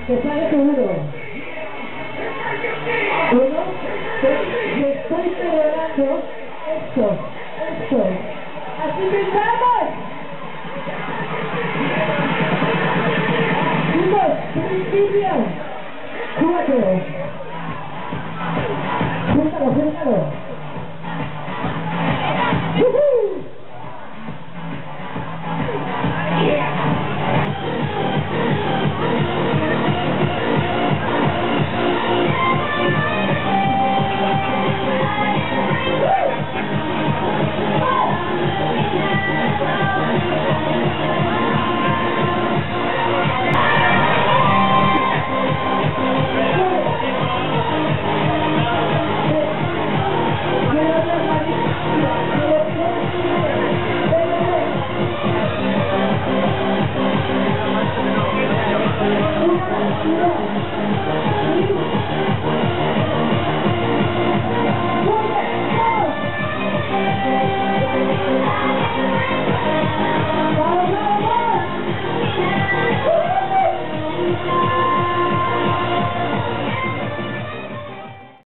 que sale seguro. Uno, me estoy celebrando esto. Así que vamos. Chicos, principio. 4. Júntalo. Una